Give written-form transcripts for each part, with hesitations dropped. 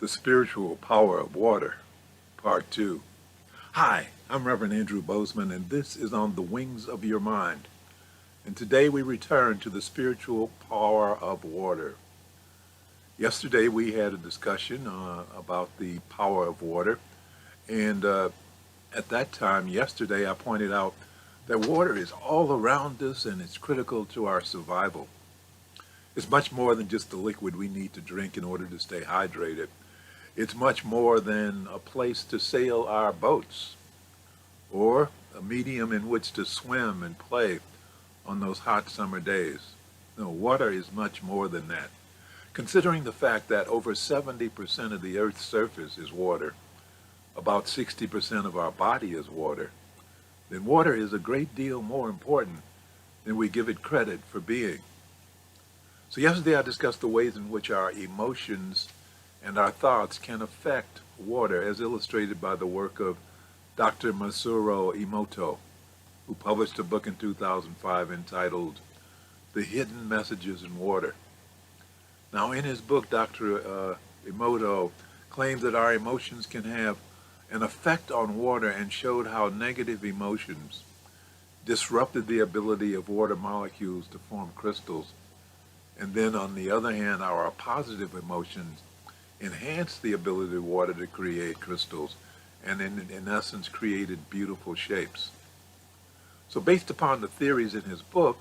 The Spiritual Power of Water, Part 2. Hi, I'm Reverend Andrew Bozeman, and this is On the Wings of Your Mind. And today we return to the spiritual power of water. Yesterday we had a discussion about the power of water, and at that time, yesterday, I pointed out that water is all around us and it's critical to our survival. It's much more than just the liquid we need to drink in order to stay hydrated. It's much more than a place to sail our boats or a medium in which to swim and play on those hot summer days. No, water is much more than that. Considering the fact that over 70% of the Earth's surface is water, about 60% of our body is water, then water is a great deal more important than we give it credit for being. So yesterday I discussed the ways in which our emotions and our thoughts can affect water, as illustrated by the work of Dr. Masaru Emoto, who published a book in 2005 entitled The Hidden Messages in Water. Now in his book, Dr. Emoto claims that our emotions can have an effect on water and showed how negative emotions disrupted the ability of water molecules to form crystals. And then on the other hand, our positive emotions enhanced the ability of water to create crystals and in essence created beautiful shapes. So based upon the theories in his book,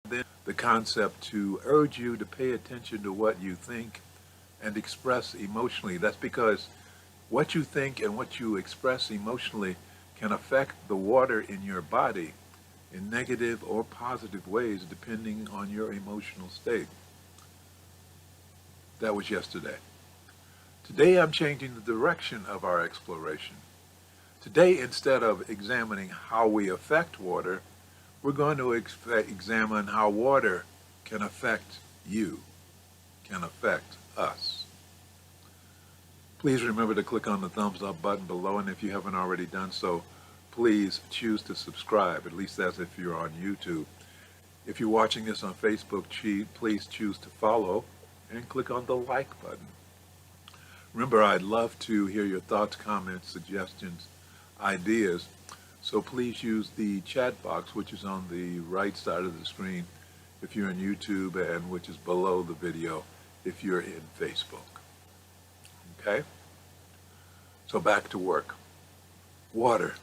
then the concept to urge you to pay attention to what you think and express emotionally. That's because what you think and what you express emotionally can affect the water in your body in negative or positive ways depending on your emotional state. That was yesterday. Today I'm changing the direction of our exploration. Today, instead of examining how we affect water, we're going to examine how water can affect you, can affect us. Please remember to click on the thumbs up button below, and if you haven't already done so, please choose to subscribe. At least that's if you're on YouTube. If you're watching this on Facebook, please choose to follow and click on the like button. Remember, I'd love to hear your thoughts, comments, suggestions, ideas, so please use the chat box, which is on the right side of the screen if you're in YouTube, and which is below the video if you're in Facebook. Okay? So back to work. Water.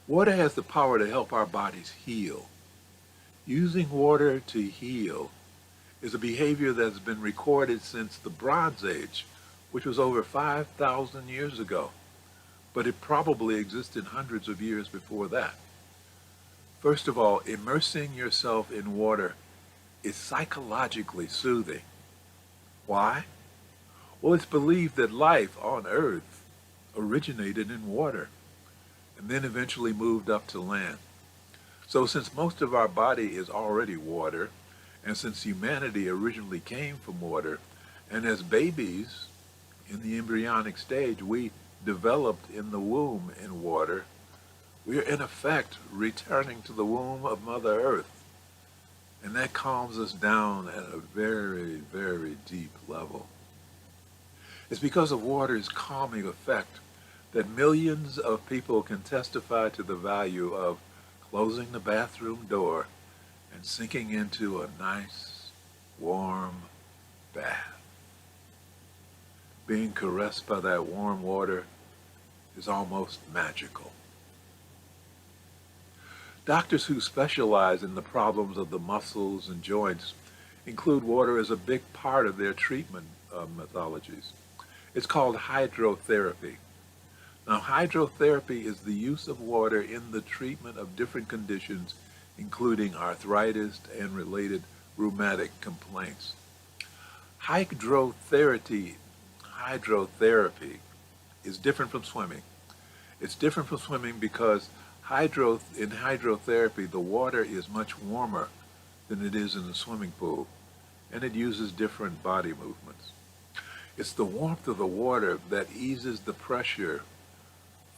Water has the power to help our bodies heal. Using water to heal is a behavior that's been recorded since the Bronze Age, which was over 5,000 years ago, but it probably existed hundreds of years before that. First of all, immersing yourself in water is psychologically soothing. Why? Well, it's believed that life on Earth originated in water and then eventually moved up to land. So since most of our body is already water, and since humanity originally came from water, and as babies in the embryonic stage, we developed in the womb in water, we are in effect returning to the womb of Mother Earth. And that calms us down at a very, very deep level. It's because of water's calming effect that millions of people can testify to the value of closing the bathroom door and sinking into a nice, warm bath. Being caressed by that warm water is almost magical. Doctors who specialize in the problems of the muscles and joints include water as a big part of their treatment methodologies. It's called hydrotherapy. Now, hydrotherapy is the use of water in the treatment of different conditions, including arthritis and related rheumatic complaints. Hydrotherapy is different from swimming. It's different from swimming because in hydrotherapy, the water is much warmer than it is in the swimming pool, and it uses different body movements. It's the warmth of the water that eases the pressure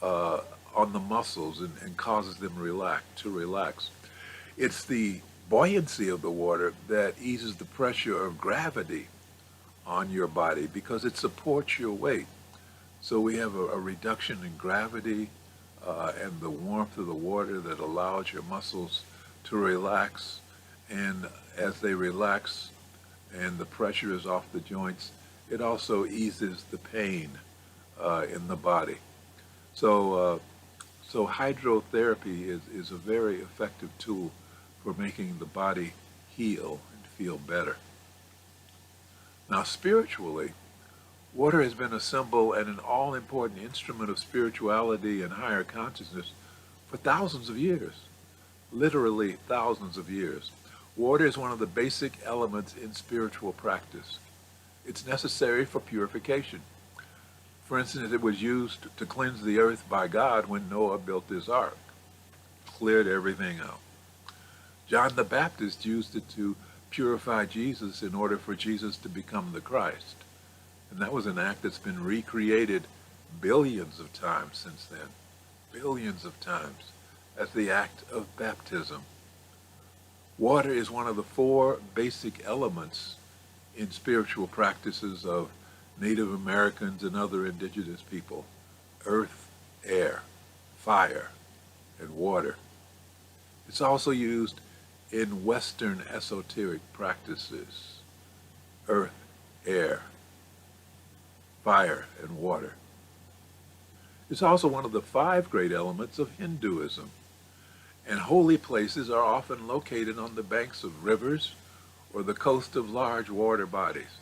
on the muscles and causes them to relax. It's the buoyancy of the water that eases the pressure of gravity on your body because it supports your weight. So we have a reduction in gravity and the warmth of the water that allows your muscles to relax. And as they relax and the pressure is off the joints, it also eases the pain in the body. So, so hydrotherapy is a very effective tool for making the body heal and feel better. Now, spiritually, water has been a symbol and an all-important instrument of spirituality and higher consciousness for thousands of years, literally thousands of years. Water is one of the basic elements in spiritual practice. It's necessary for purification. For instance, it was used to cleanse the earth by God when Noah built his ark, cleared everything out. John the Baptist used it to purify Jesus in order for Jesus to become the Christ. And that was an act that's been recreated billions of times since then. Billions of times. That's the act of baptism. Water is one of the 4 basic elements in spiritual practices of Native Americans and other indigenous people. Earth, air, fire, and water. It's also used in Western esoteric practices. Earth, air, fire, and water. It's also one of the 5 great elements of Hinduism. And holy places are often located on the banks of rivers or the coast of large water bodies.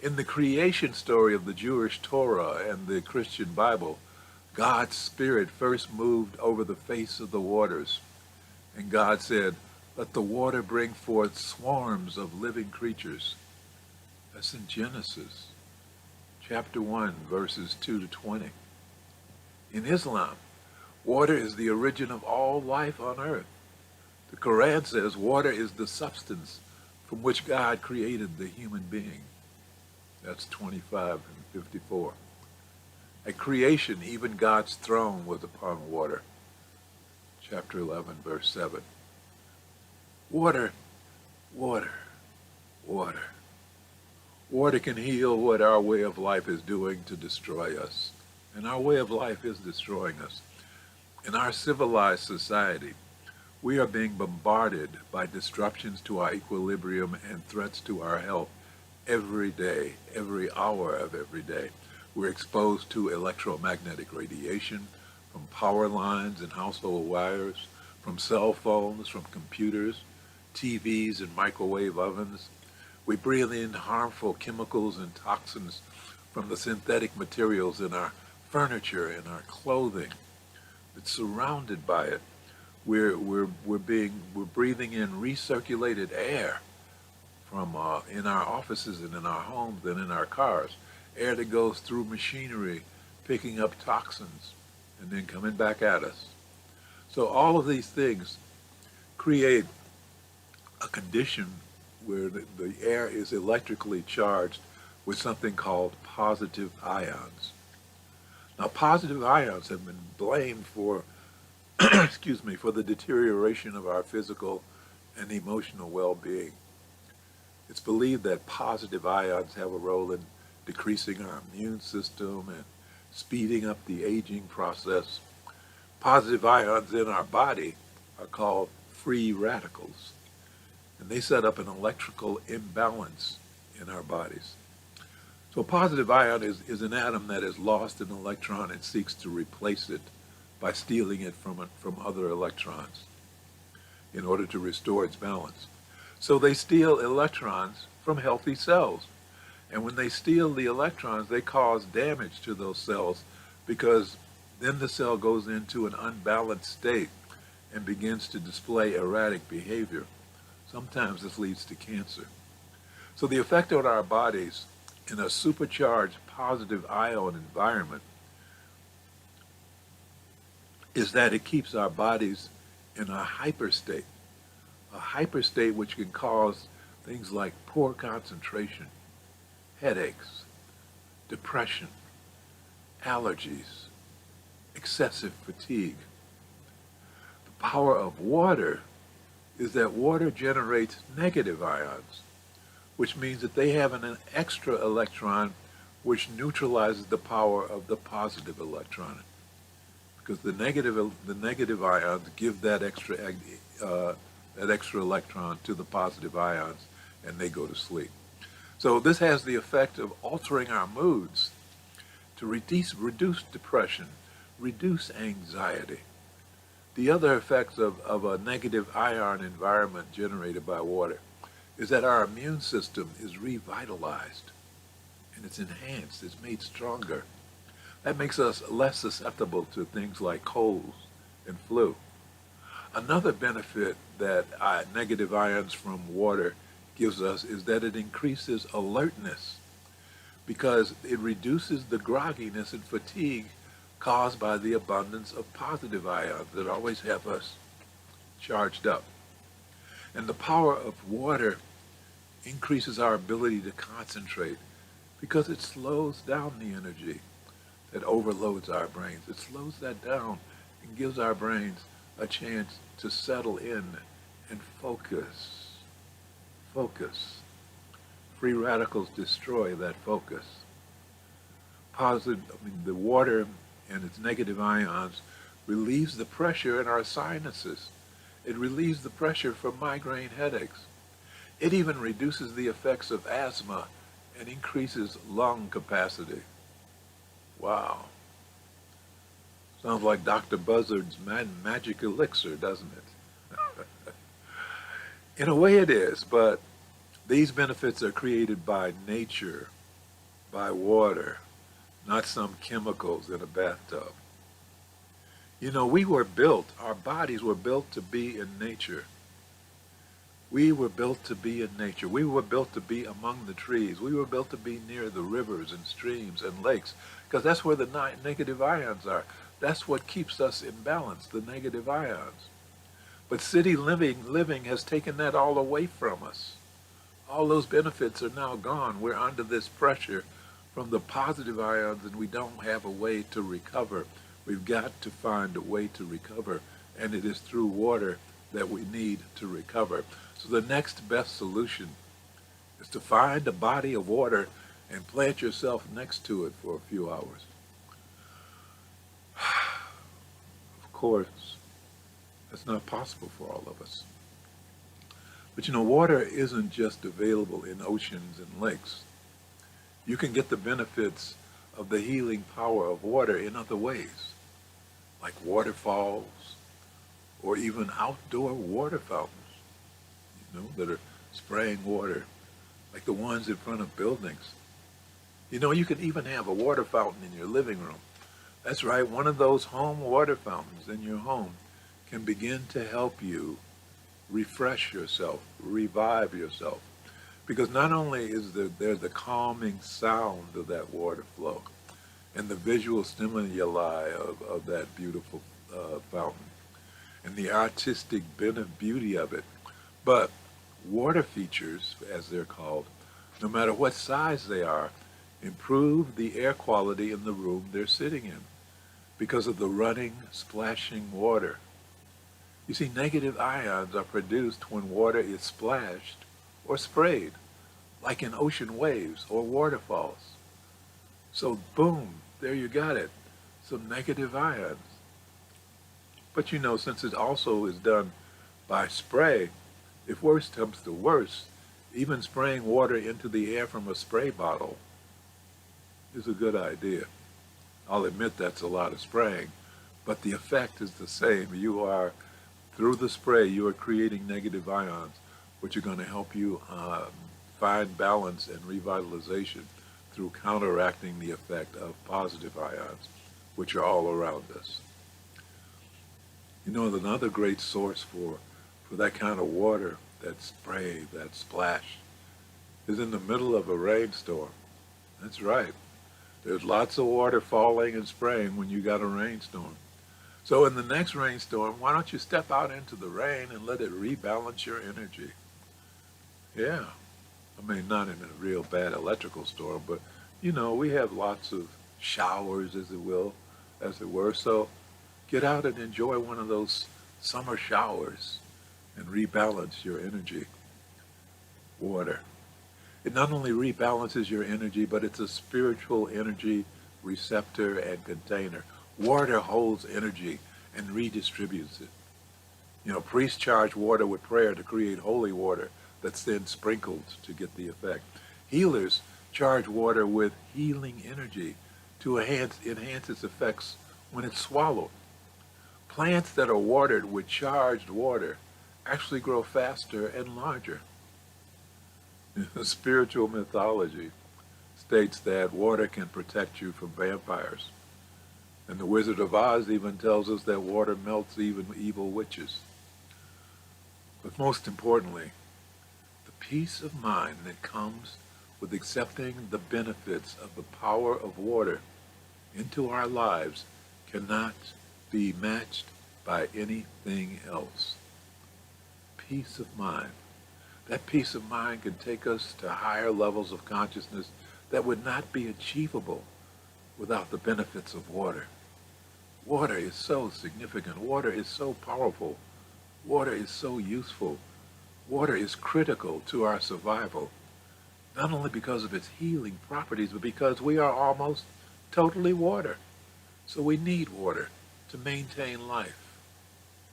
In the creation story of the Jewish Torah and the Christian Bible, God's Spirit first moved over the face of the waters. And God said, "Let the water bring forth swarms of living creatures." That's in Genesis, chapter 1, verses 2 to 20. In Islam, water is the origin of all life on earth. The Quran says water is the substance from which God created the human being. That's 25 and 54. At creation, even God's throne was upon water. Chapter 11, verse 7. Water, water, water. Water can heal what our way of life is doing to destroy us. And our way of life is destroying us. In our civilized society, we are being bombarded by disruptions to our equilibrium and threats to our health every day, every hour of every day. We're exposed to electromagnetic radiation from power lines and household wires, from cell phones, from computers, TVs, and microwave ovens. We breathe in harmful chemicals and toxins from the synthetic materials in our furniture and our clothing. It's surrounded by it. We're breathing in recirculated air from in our offices and in our homes and in our cars. Air that goes through machinery, picking up toxins and then coming back at us. So all of these things create a condition where the air is electrically charged with something called positive ions. Now, positive ions have been blamed for, excuse me, for the deterioration of our physical and emotional well-being. It's believed that positive ions have a role in decreasing our immune system and speeding up the aging process. Positive ions in our body are called free radicals, and they set up an electrical imbalance in our bodies. So a positive ion is an atom that has lost an electron and seeks to replace it by stealing it from other electrons in order to restore its balance. So they steal electrons from healthy cells. And when they steal the electrons, they cause damage to those cells because then the cell goes into an unbalanced state and begins to display erratic behavior. Sometimes this leads to cancer. So the effect on our bodies in a supercharged positive ion environment is that it keeps our bodies in a hyperstate which can cause things like poor concentration, headaches, depression, allergies, excessive fatigue. The power of water is that water generates negative ions, which means that they have an extra electron which neutralizes the power of the positive electron. Because the negative ions give that extra electron to the positive ions, and they go to sleep. So this has the effect of altering our moods to reduce depression, reduce anxiety. The other effects of a negative ion environment generated by water is that our immune system is revitalized and it's enhanced, it's made stronger. That makes us less susceptible to things like colds and flu. Another benefit that negative ions from water gives us is that it increases alertness because it reduces the grogginess and fatigue caused by the abundance of positive ions that always have us charged up. And the power of water increases our ability to concentrate because it slows down the energy that overloads our brains. It slows that down and gives our brains a chance to settle in and focus. Focus. Free radicals destroy that focus. The water and its negative ions relieves the pressure in our sinuses. It relieves the pressure from migraine headaches. It even reduces the effects of asthma and increases lung capacity. Wow. Sounds like Dr. Buzzard's magic elixir, doesn't it? In a way it is, but these benefits are created by nature, by water, not some chemicals in a bathtub. You know, our bodies were built to be in nature. We were built to be in nature. We were built to be among the trees. We were built to be near the rivers and streams and lakes, because that's where the negative ions are. That's what keeps us in balance, the negative ions. But city living has taken that all away from us. All those benefits are now gone. We're under this pressure from the positive ions, and we don't have a way to recover. We've got to find a way to recover, and it is through water that we need to recover. So the next best solution is to find a body of water and plant yourself next to it for a few hours. Of course, that's not possible for all of us. But you know, water isn't just available in oceans and lakes. You can get the benefits of the healing power of water in other ways, like waterfalls or even outdoor water fountains, that are spraying water, like the ones in front of buildings. You can even have a water fountain in your living room. That's right, one of those home water fountains in your home can begin to help you refresh yourself, revive yourself. Because not only is there the calming sound of that water flow and the visual stimuli of that beautiful fountain and the artistic beauty of it, but water features, as they're called, no matter what size they are, improve the air quality in the room they're sitting in because of the running, splashing water. You see, negative ions are produced when water is splashed or sprayed, like in ocean waves or waterfalls. So boom, there you got it, some negative ions. But since it also is done by spray, if worse comes to worse, even spraying water into the air from a spray bottle is a good idea. I'll admit that's a lot of spraying, but the effect is the same. Through the spray, you are creating negative ions, which are going to help you find balance and revitalization through counteracting the effect of positive ions, which are all around us. Another great source for that kind of water, that spray, that splash, is in the middle of a rainstorm. That's right. There's lots of water falling and spraying when you got a rainstorm. So in the next rainstorm, why don't you step out into the rain and let it rebalance your energy? Yeah. Not in a real bad electrical storm, but, we have lots of showers, as it were. So get out and enjoy one of those summer showers and rebalance your energy. Water. It not only rebalances your energy, but it's a spiritual energy receptor and container. Water holds energy and redistributes it. You know, priests charge water with prayer to create holy water that's then sprinkled to get the effect. Healers charge water with healing energy to enhance its effects when it's swallowed. Plants that are watered with charged water actually grow faster and larger. Spiritual mythology states that water can protect you from vampires. And the Wizard of Oz even tells us that water melts even evil witches. But most importantly, the peace of mind that comes with accepting the benefits of the power of water into our lives cannot be matched by anything else. Peace of mind. That peace of mind can take us to higher levels of consciousness that would not be achievable without the benefits of water. Water is so significant. Water is so powerful. Water is so useful. Water is critical to our survival, not only because of its healing properties, but because we are almost totally water. So we need water to maintain life.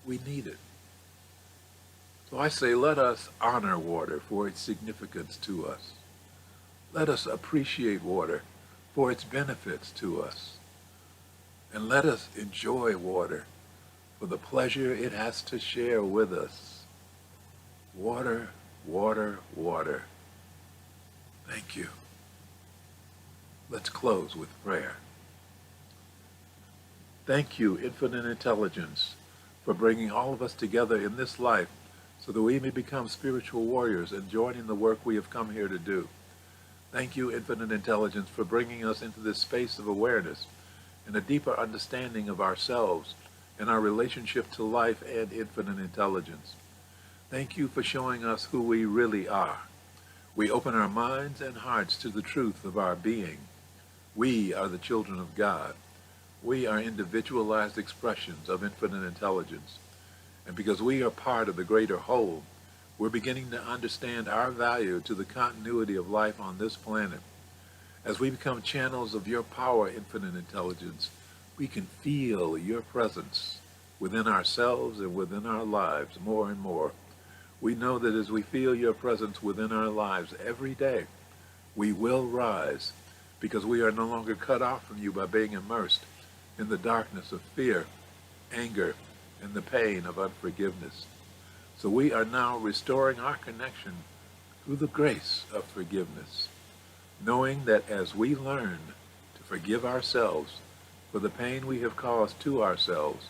We need it. So I say, let us honor water for its significance to us. Let us appreciate water for its benefits to us. And let us enjoy water for the pleasure it has to share with us. Water, water, water. Thank you. Let's close with prayer. Thank you, Infinite Intelligence, for bringing all of us together in this life so that we may become spiritual warriors and joining the work we have come here to do. Thank you, Infinite Intelligence, for bringing us into this space of awareness and a deeper understanding of ourselves and our relationship to life and infinite intelligence. Thank you for showing us who we really are. We open our minds and hearts to the truth of our being. We are the children of God. We are individualized expressions of infinite intelligence. And because we are part of the greater whole, we're beginning to understand our value to the continuity of life on this planet. As we become channels of your power, infinite intelligence, we can feel your presence within ourselves and within our lives more and more. We know that as we feel your presence within our lives every day, we will rise because we are no longer cut off from you by being immersed in the darkness of fear, anger, and the pain of unforgiveness. So we are now restoring our connection through the grace of forgiveness, knowing that as we learn to forgive ourselves for the pain we have caused to ourselves,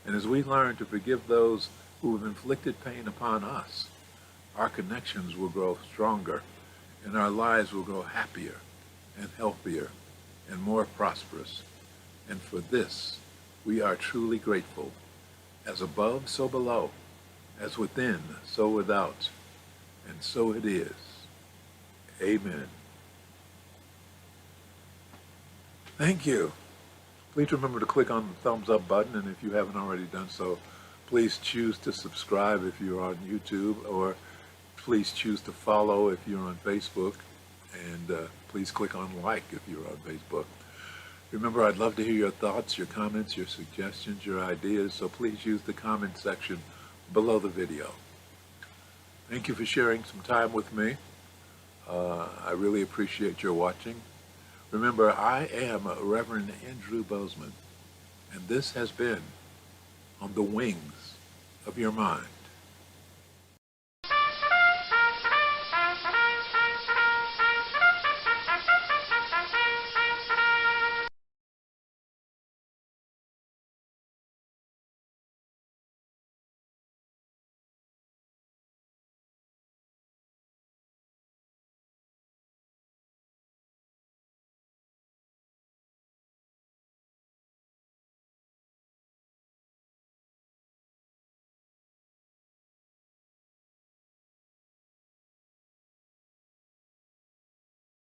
and as we learn to forgive those who have inflicted pain upon us, our connections will grow stronger, and our lives will grow happier and healthier and more prosperous. And for this, we are truly grateful. As above, so below. As within, so without. And so it is. Amen. Thank you. Please remember to click on the thumbs up button, and if you haven't already done so, please choose to subscribe if you're on YouTube, or please choose to follow if you're on Facebook, and please click on like if you're on Facebook. Remember, I'd love to hear your thoughts, your comments, your suggestions, your ideas, so please use the comment section below the video. Thank you for sharing some time with me. I really appreciate your watching. Remember, I am Reverend Andrew Bozeman, and this has been On the Wings of Your Mind.